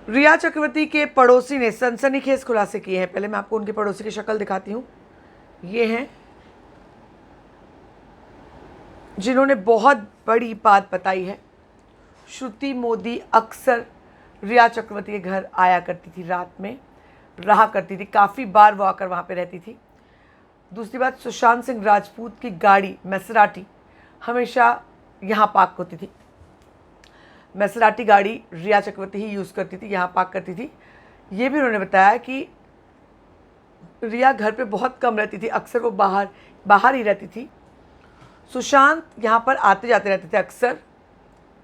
रिया चक्रवर्ती के पड़ोसी ने सनसनीखेज खुलासे किए हैं। पहले मैं आपको उनके पड़ोसी की शक्ल दिखाती हूँ। ये हैं जिन्होंने बहुत बड़ी बात बताई है। श्रुति मोदी अक्सर रिया चक्रवर्ती के घर आया करती थी, रात में रहा करती थी, काफ़ी बार वो आकर वहाँ पे रहती थी। दूसरी बात, सुशांत सिंह राजपूत की गाड़ी मैसेराटी हमेशा यहाँ पार्क होती थी। मैसेराटी गाड़ी रिया चक्रवर्ती ही यूज़ करती थी, यहाँ पार्क करती थी। ये भी उन्होंने बताया कि रिया घर पे बहुत कम रहती थी, अक्सर वो बाहर ही रहती थी। सुशांत यहाँ पर आते जाते रहते थे अक्सर,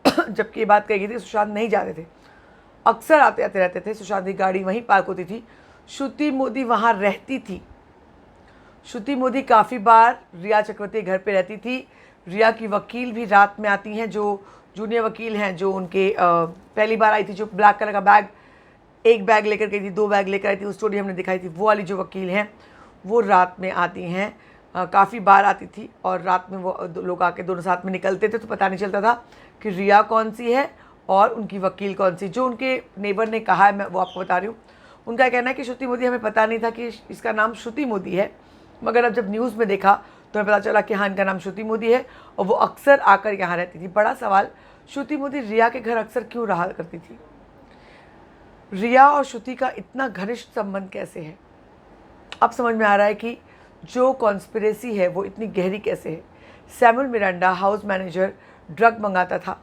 जबकि ये बात कही गई थी सुशांत नहीं जाते थे, अक्सर आते जाते रहते थे। सुशांत की गाड़ी वहीं पार्क होती थी। श्रुति मोदी वहाँ रहती थी। श्रुति मोदी काफ़ी बार रिया चक्रवर्ती के घर पे रहती थी। रिया की वकील भी रात में आती हैं, जो जूनियर वकील हैं, जो उनके पहली बार आई थी, जो ब्लैक कलर का बैग, एक बैग लेकर गई थी, 2 बैग लेकर आई थी, उस स्टोरी हमने दिखाई थी। वो वाली जो वकील हैं वो रात में आती हैं, काफ़ी बार आती थी। और रात में वो लोग आके दोनों साथ में निकलते थे, तो पता नहीं चलता था कि रिया कौन सी है और उनकी वकील कौन सी। जो उनके नेबर ने कहा है, मैं वो आपको बता रही हूँ। उनका कहना है कि श्रुति मोदी, हमें पता नहीं था कि इसका नाम श्रुति मोदी है, मगर अब जब न्यूज़ में देखा तो हमें पता चला कि हाँ, इनका नाम श्रुति मोदी है और वो अक्सर आकर यहाँ रहती थी। बड़ा सवाल, श्रुति मोदी रिया के घर अक्सर क्यों रहा करती थी? रिया और श्रुति का इतना घनिष्ठ संबंध कैसे है? अब समझ में आ रहा है कि जो कॉन्स्पिरेसी है वो इतनी गहरी कैसे है। Samuel Miranda house manager drug मंगाता था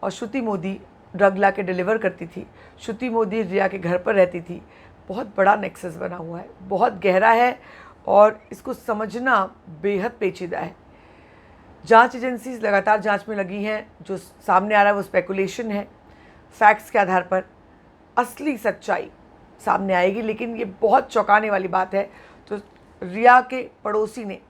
और श्रुति मोदी ड्रग ला के डिलीवर करती थी। श्रुति मोदी रिया के घर पर रहती थी। बहुत बड़ा नेक्सस बना हुआ है, बहुत गहरा है और इसको समझना बेहद पेचीदा है। जांच एजेंसीज लगातार जांच में लगी हैं। जो सामने आ रहा है वो स्पेकुलेशन है, फैक्ट्स के आधार पर असली सच्चाई सामने आएगी। लेकिन ये बहुत चौंकाने वाली बात है। तो रिया के पड़ोसी ने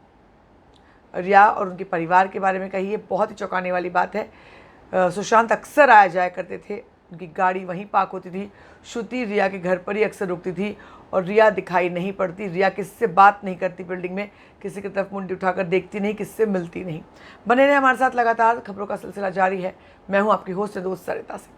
रिया और उनके परिवार के बारे में कही है, बहुत ही चौंकाने वाली बात है। सुशांत अक्सर आया जाया करते थे, उनकी गाड़ी वहीं पार्क होती थी। श्रुति रिया के घर पर ही अक्सर रुकती थी और रिया दिखाई नहीं पड़ती। रिया किससे बात नहीं करती, बिल्डिंग में किसी की तरफ मुंडी उठाकर देखती नहीं, किससे मिलती नहीं। बने रहे हमारे साथ, लगातार खबरों का सिलसिला जारी है। मैं हूँ आपकी होस्ट दोस्त सरिता सिंह।